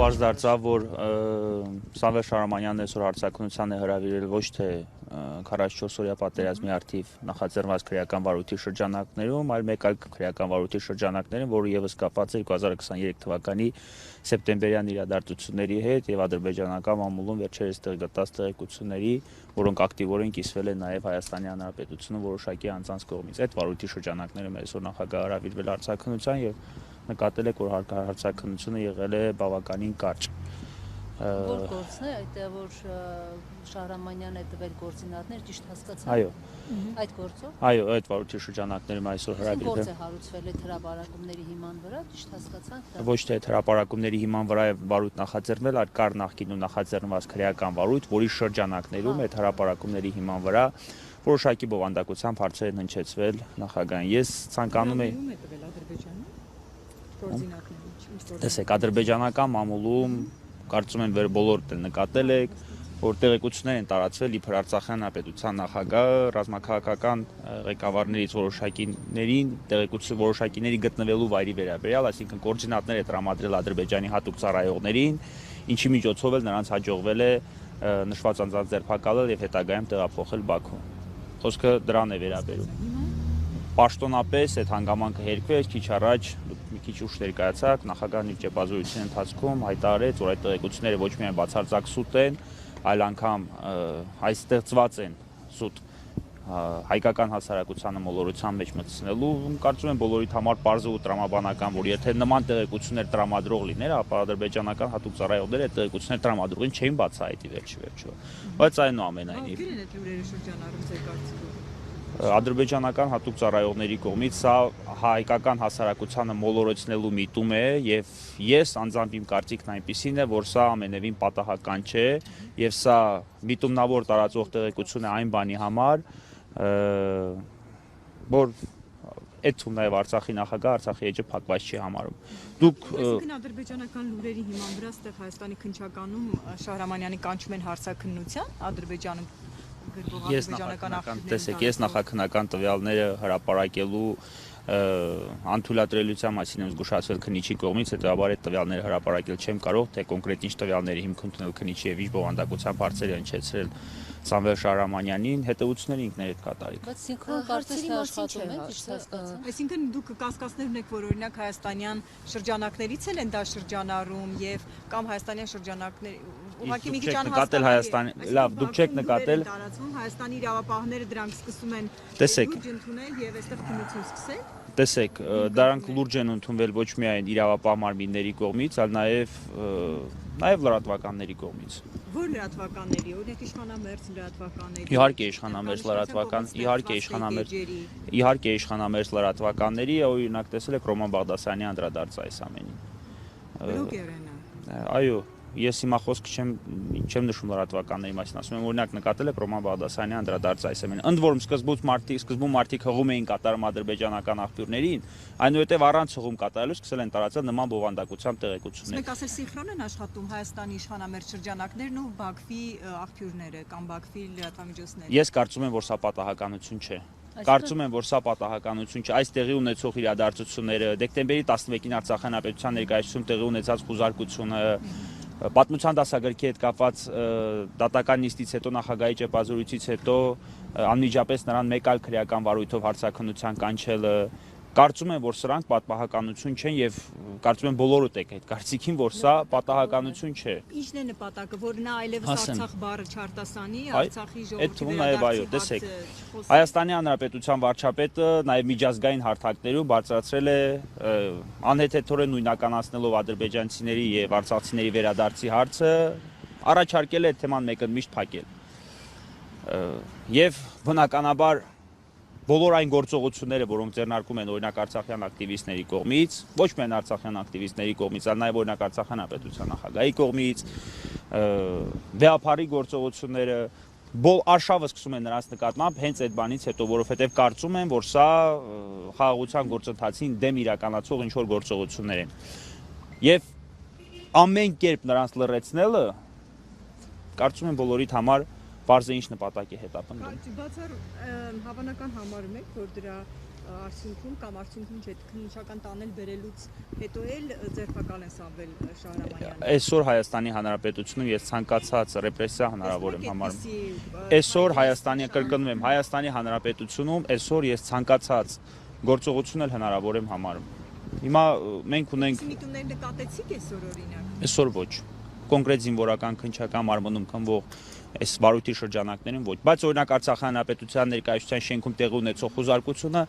պարզ դարձավ, որ Սամվել Շահրամանյանն այսօր հարցաքննության է հրավիրել ոչ թե 44-օրյա պատերազմի առթիվ նախաձեռնված քրեական վարույթի շրջանակներում, այլ մեկ այլ քրեական վարույթի շրջանակներում, որը ևս կապված է 2023 թվականի սեպտեմբերյան իրադարձությունների հետ եւ ադրբեջանական մամուլում վերջերս տեղ գտած տեղեկությունների, որոնք ակտիվորեն կիսվել են նաեւ Հայաստանի Հանրապետությունում որոշակի անձանց կողմից։ Այդ վարույթի շրջանակներում այսօր նախագահը հրավիրվել հարցաքննության եւ նկատել եք, որ հարցաքննությունը եղել է բավականին կարճ։ Որ գործն է, այդտեղ որ Շահրամանյանը տվել գործինատներ, ճիշտ հասկացա։ Այո։ Այդ գործով։ Այո, այդ վարույթի շրջանակներում այսօր հրավիրվել։ Գործ է հարուցվել այդ հրապարակումների հիման վրա, ճիշտ հասկացանք։ Ոչ թե այդ հրապարակումների հիման վրա է վարույթ նախաձեռնել, այլ կար նախկինում նախաձեռնված քրեական վարույթ, որի շրջանակներում այդ հրապարակումների հիման վրա որոշակի բովանդակությամբ հարցեր են հնչեցվել նախագահին։ Ես ցանկանում եմ Տեսեք, ադրբեջանական մամուլում կարծում եմ բոլորդ էլ նկատել եք, որ տեղեկություններ են տարածվել իբր Արցախյան Հանրապետության նախագահը ռազմաքաղաքական ղեկավարներից որոշակիների գտնվելու վայրի վերաբերյալ, այսինքն կոորդինատներ է տրամադրել Ադրբեջանի հատուկ ծառայողներին, ինչի միջոցով էլ նրանց հաջողվել է նշված անձանց ձերբակալել եւ հետագայում տեղափոխել Բաքու։ Խոսքը դրան է վերաբերում։ Պաշտոնապես այդ հանգամանքը հերկվեց, քիչ առաջ մի քիչ ուշ ներկայացակ, նախագահն իր ճեպազորության ընթացքում հայտարարեց, որ այդ տեղեկությունները ոչ միայն բացարձակ սուտ են, այլ անգամ այս ստեղծված են սուտ հայկական հասարակությանը մոլորության մեջ մտցնելու, կարծում եմ բոլորիդ համար պարզ ու տրամաբանական, որ եթե նման տեղեկություններ տրամադրող լիներ, ապա ադրբեջանական հատուկ ծառայողները այդ տեղեկություններ տրամադրողին չէին բացահայտի վերջիվերջո։ Բայց այնուամենայնիվ ադրբեջանական հատուկ ծառայողների կողմից սա հայկական հասարակությանը մոլորեցնելու միտում է եւ ես անձամբ իմ կարծիքն այնպիսին է, որ սա ամենևին պատահական չէ եւ սա միտումնավոր տարածող տեղեկություն է այն բանի համար, որ այդ թվում նաեւ Արցախի նախագահ Արցախի էջը փակված չի համարում։ Դուք Այսինքն ադրբեջանական լուրերի հիման վրա ստեղ Հայաստանի քննչականում Շահրամանյանի կանչում են հարցաքննության Ադրբեջանը Ես նախաքննական տվյալները հրապարակելու անթույլատրելիության մասին եմ զգուշացվել քննիչի կողմից, հետեւաբար այդ տվյալները հրապարակել չեմ կարող, թե կոնկրետ ինչ տվյալների հիմք ընդունել քննիչի եւ ինչ բովանդակությամբ հարցեր են հնչեցրել Սամվել Շահրամանյանին, հետեւությունները ինքներդ կատարիք։ Բայց սինխրոն կարծիքի աշխատում է, ճիշտ հասկացա։ Այսինքն դուք կասկածներ ունեք, որ օրինակ հայաստանյան շրջանակներից են դա շրջանառում եւ կամ հայաստանյան շրջանակներ ուղղակի մի քիչ նկատել Հայաստանի, լավ, դուք չեք նկատել Հայաստանի իրավապահները դրանք սկսում են լուրջ ընդունել եւ այստեղ քննություն սկսել։ Տեսեք, դրանք լուրջ են ընդունվել ոչ միայն իրավապահ մարմինների կողմից, այլ նաեւ լրատվականների կողմից։ Որ լրատվականների, օրինակ իշխանամերձ լրատվականների։ Իհարկե իշխանամերձ լրատվական, իհարկե իշխանամերձ լրատվականների, օրինակ տեսել եք Ռոման Բաղդասարյանի անդրադարձը այս ամենին։ Բլոգեր են։ Այո, ես հիմա խոսք չեմ նշում լրատվականների մասին, ասում եմ օրինակ նկատել եք Ռոման Բաղդասարյանի անդրադարձը այս ամենին։ Ընդ որում սկզբում մարդիկ հղում էին կատարում ադրբեջանական աղբյուրներին, այնուհետև առանց հղում կատարելու սկսել են տարածել նման բովանդակությամբ տեղեկություններ։ Մենք ասել սինխրոն են աշխատում Հայաստանի իշխանամերձ շրջանակներն ու Բաքվի աղբյուրները կամ Բաքվի լրատվամիջոցները։ Ես կարծում եմ, որ սա պատահականություն չէ։ Կարծում եմ, որ սա պատահականություն չէ։ Այս տեղի ունեցող իրադարձությունները, դեկտեմբերի 11-ին Արցախյան Հանրապետության ներկայացում տեղի ունեցած խուզարկությունը, պատմության դասագրքի հետ կապված դատական նիստից հետո նախագահի ճեպազորույցից հետո անմիջապես նրան մեկ այլ քրեական վարույթով հարցաքննության կանչելը, կարծում եմ, որ սրանք պատահականություն չեն եւ կարծում եմ բոլորդ եք այդ կարծիքին, որ սա պատահականություն չէ։ Ինչն է նպատակը, որ նա այլևս Արցախ բառը չարտասանի, Արցախի ժողովրդի այո, տեսեք, Հայաստանի Հանրապետության վարչապետը նաեւ միջազգային հարթակներում բարձրացրել է անհեթեթորեն նույնականացնելով ադրբեջանցիների եւ արցախցիների վերադարձի հարցը, առաջարկել է այդ թեման մեկընդմիշտ փակել։ Եվ բնականաբար բոլոր այն գործողությունները, որոնք ձեռնարկում են օրինակ արցախյան ակտիվիստների կողմից, ոչ միայն արցախյան ակտիվիստների կողմից, այլ նաև օրինակ Արցախյան Հանրապետության նախագահի կողմից, վեհապարի գործողությունները, արշավը սկսում են նրանց նկատմամբ հենց այդ բանից հետո, որովհետև կարծում են, որ սա խաղաղության գործընթացին դեմ իրականացող ինչ-որ գործողություններ են։ Եվ ամեն կերպ նրանց լռեցնելը, կարծում եմ բոլորիդ համար պարզ է ինչ նպատակ է հետապնդում։ Բացառ հավանական համարում եք, որ դրա արդյունքում կամ արդյունքում չէ, քննչական տանել բերելուց հետո էլ ձերբակալ են Սամվել Շահրամանյանը։ Այսօր Հայաստանի Հանրապետությունում ես ցանկացած ռեպրեսիա հնարավոր եմ համարում։ Այսօր Հայաստանի, կրկնում եմ, Հայաստանի Հանրապետությունում այսօր ես ցանկացած գործողություն էլ հնարավոր եմ համարում։ Հիմա մենք ունենք Միտումներ նկատեցիք այսօր օրինակ։ այսօր ոչ կոնկրետ զինվորական քննչական մարմնում քննվող այս վարույթի շրջանակներում ոչ, բայց օրինակ Արցախի Հանրապետության ներկայացության շենքում տեղի ունեցող խուզարկությունը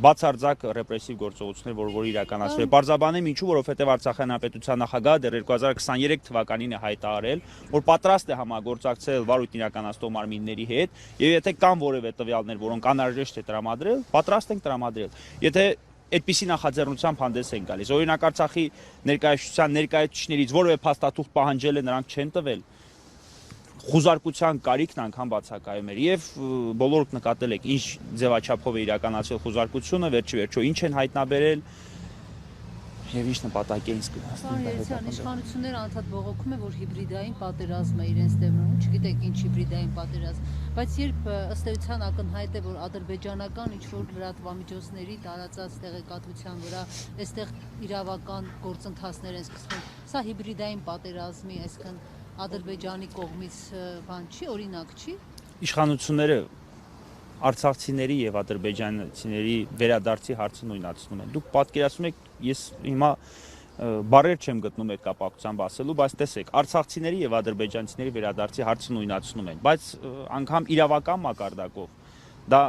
բացարձակ ռեպրեսիվ գործողություններ, որ իրականացվել է։ Պարզաբանեմ ինչու, որովհետև Արցախի Հանրապետության նախագահը դեռ 2023 թվականին է հայտարարել, որ պատրաստ է համագործակցել վարույթ իրականացնող մարմինների հետ, եւ եթե կան որևէ տվյալներ, որոնք անհրաժեշտ է տրամադրել, պատրաստ ենք տրամադրել։ Եթե այդպիսի նախաձեռնությամբ հանդես են գալիս, օրինակ Արցախի ներկայացության ներկայացուցիչներից որևէ փաստաթուղթ պահանջել է, նրանք չեն տվել, խուզարկության կարիքն անգամ բացակայում էր եւ բոլորդ նկատել եք ինչ ձևաչափով է իրականացել խուզարկությունը, վերջիվերջո ինչ են հայտնաբերել եւ ինչ նպատակ էին սկսել։ Իշխանությունները անդադ բողոքում են, որ հիբրիդային պատերազմ է իրենց դեմնում, չգիտեք ինչ հիբրիդային պատերազմ, բայց երբ ըստ էության ակնհայտ է, որ ադրբեջանական ինչ-որ լրատվամիջոցների տարածած տեղեկատվության վրա այստեղ իրավական գործընթացներ են սկսվում, սա հիբրիդային պատերազմի, այսինքն Ադրբեջանի կողմից բան չի, օրինակ չի։ Իշխանությունները արցախցիների եւ ադրբեջանցիների վերադարձի հարցը նույնացնում են։ Դուք պատկերացնում եք, ես հիմա բարեր չեմ գտնում այդ կապակցությամբ ասելու, բայց տեսեք, արցախցիների եւ ադրբեջանցիների վերադարձի հարցը նույնացնում են, բայց անգամ իրավական մակարդակով դա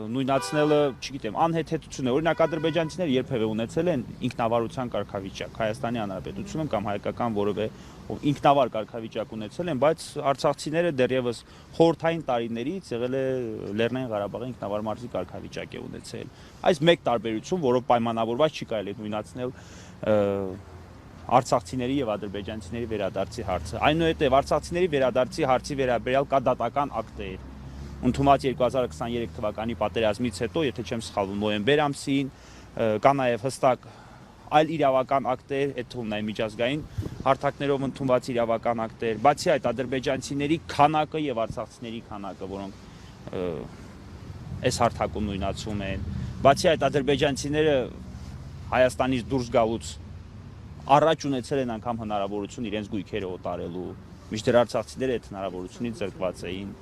նույնացնելը, չգիտեմ, անհեթեթություն է։ Օրինակ ադրբեջանցիները երբևէ ունեցել են ինքնավարության կարգավիճակ Հայաստանի Հանրապետությունում կամ հայկական որևէ ինքնավար կարգավիճակ ունեցել են, բայց արցախցիները դեռևս խորհրդային տարիներից եղել է Լեռնային Ղարաբաղի ինքնավար մարզի կարգավիճակ է ունեցել։ Այս մեկ տարբերություն, որով պայմանավորված չի կարելի նույնացնել արցախցիների եւ ադրբեջանցիների վերադարձի հարցը։ Այնուհետեւ արցախցիների վերադարձի հարցի վերաբերյալ կա դատական ակտեր ընդունված 2023 թվականի պատերազմից հետո, եթե չեմ սխալվում, նոյեմբեր ամսին, կա նաև հստակ այլ իրավական ակտեր, այդ թվում նաև միջազգային հարթակներով ընդունված իրավական ակտեր, բացի այդ ադրբեջանցիների քանակը եւ արցախցիների քանակը, որոնք այս հարթակում նույնացում են, բացի այդ ադրբեջանցիները Հայաստանից դուրս գալուց առաջ ունեցել են անգամ հնարավորություն իրենց գույքերը օտարելու, մինչդեռ արցախցիները այդ հնարավորությունից զրկված էին։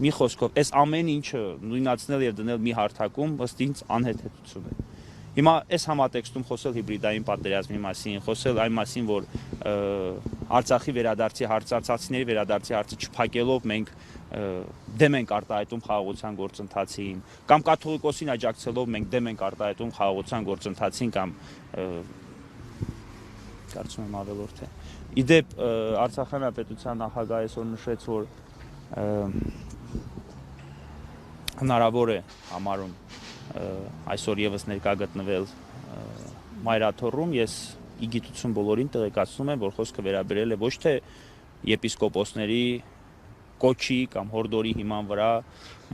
Մի խոսքով, այս ամեն ինչը նույնացնել եւ դնել մի հարթակում ըստ ինձ անհեթեթություն է։ Հիմա այս համատեքստում խոսել հիբրիդային պատերազմի մասին, խոսել այն մասին, որ Արցախի վերադարձի հարցը, արցախցիների վերադարձի հարցը չփակելով մենք դեմ ենք արտահայտում խաղաղության գործընթացին, կամ կաթողիկոսին աջակցելով մենք դեմ ենք արտահայտում խաղաղության գործընթացին կամ կարծում եմ ավելորդ է։ Իդեպ Արցախի Հանրապետության նախագահը այսօր նշեց, որ հնարավոր է համարում այսօր եւս ներկա գտնվել մայրաթոռում, ես իգիտություն բոլորին տեղեկացնում եմ, որ խոսքը վերաբերել է ոչ թե եպիսկոպոսների կոչի կամ հորդորի հիման վրա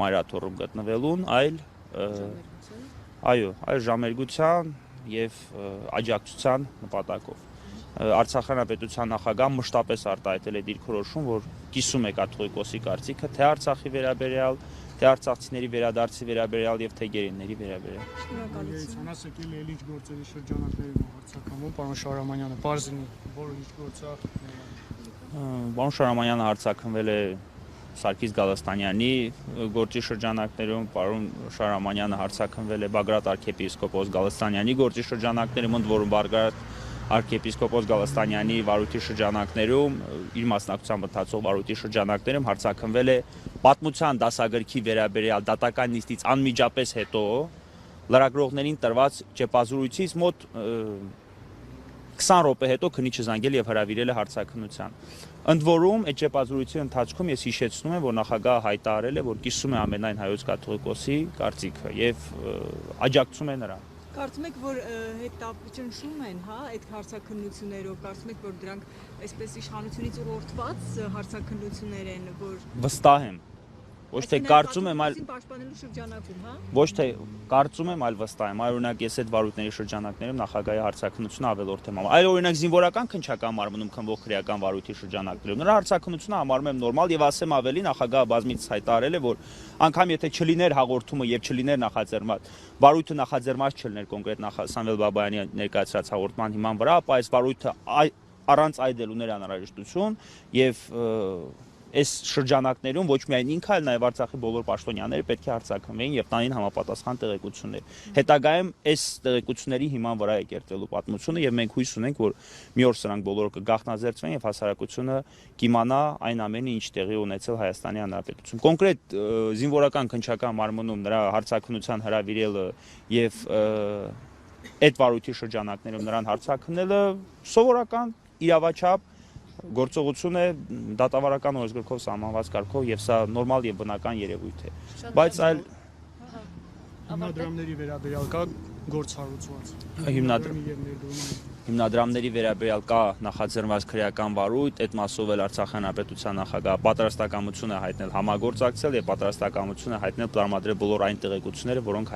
մայրաթոռում գտնվելուն, այլ այլ ժամերգության եւ աջակցության նպատակով։ Արցախի Հանրապետության նախագահը մշտապես արտահայտել է դիրքորոշում, որ կիսում է կաթողիկոսի կարծիքը թե Արցախի վերաբերյալ, թե արցախցիների վերադարձի վերաբերյալ եւ թե գերիների վերաբերյալ։ Շնորհակալություն։ Ասեք էլ ինչ գործերի շրջանակներում հարցակամում պարոն Շահրամանյանը բարձրնի, որը ինչ գործա։ Պարոն Շահրամանյանը հարցակնվել է Սարգիս Գալստանյանի գործի շրջանակներում, պարոն Շահրամանյանը հարցակնվել է Բագրատ arczepiskopos Գալստանյանի գործի շրջանակներում, ընդ որում Բագրատ arczepiskopos Գալստանյանի վարույթի շրջանակներում, իր մասնակցությամբ ընթացող վարույթի շրջանակներում հարցակնվել է պատմության դասագրքի վերաբերյալ դատական նիստից անմիջապես հետո լրագրողներին տրված ճեպազրույցից մոտ 20 րոպե հետո քննիչը զանգել եւ հրավիրել է հարցաքննության։ Ընդ որում, այդ ճեպազրույցի ընթացքում ես հիշեցնում եմ, որ նախագահը հայտարարել է, որ կիսում է ամենայն հայոց կաթողիկոսի կարծիքը եւ աջակցում է նրան։ Կարծում եք, որ հետապնդում են, հա, այդ հարցաքննություններով, կարծում եք, որ դրանք այսպես իշխանությունից ուղղորդված հարցաքննություններ են, որ Վստահ եմ, Ոչ թե կարծում եմ, այլ պաշտպանելու շրջանակում, հա։ Ոչ թե կարծում եմ, այլ վստահ եմ։ Օրինակ ես այդ վարույթների շրջանակներում նախագահի հարցաքննությունը ավելորդ եմ համարում։ Այլ օրինակ զինվորական քննչական մարմնում քննվող քրեական վարույթի շրջանակներում նրա հարցաքննությունը համարում եմ նորմալ եւ ասեմ ավելի, նախագահը բազմիցս հայտարարել է, որ անգամ եթե չլիներ հաղորդումը եւ չլիներ նախաձեռնված, վարույթը նախաձեռնված չլիներ կոնկրետ Սամվել Բաբայանի ներկայացրած հաղորդման հիման վրա, ապա այս վարույթը առանց այդ ուներ անհրաժեշտություն եւ այս շրջանակներում ոչ միայն ինքը, այլ նաև Արցախի բոլոր պաշտոնյաները պետք է հարձակվեին եւ տանին համապատասխան տեղեկություններ։ Հետագայում այս տեղեկությունների հիման վրա է կերտելու պատմությունը եւ մենք հույս ունենք, որ մի օր սրանք բոլորը կգաղտնաձեռնվեն եւ հասարակությունը կիմանա այն ամենը, ինչ տեղի ունեցել Հայաստանի Հանրապետությունում։ Կոնկրետ զինվորական քննչական մարմնում նրա հարցաքննության հրավիրելը եւ այդ վարույթի շրջանակներում նրան հարցաքննելը սովորական իրավաչափ գործողություն է դատավարական օրենսգրքով սահմանված կարգով եւ սա նորմալ եւ բնական երևույթ է։ Բայց այլ հիմնադրամների վերաբերյալ կա գործառույթ։ Հիմնադրամների վերաբերյալ կա նախաձեռնված քրեական վարույթ, այդ մասով էլ Արցախի Հանրապետության նախագահը պատրաստակամություն է հայտնել համագործակցել եւ պատրաստակամություն է հայտնել տրամադրել բոլոր այն տեղեկությունները, որոնք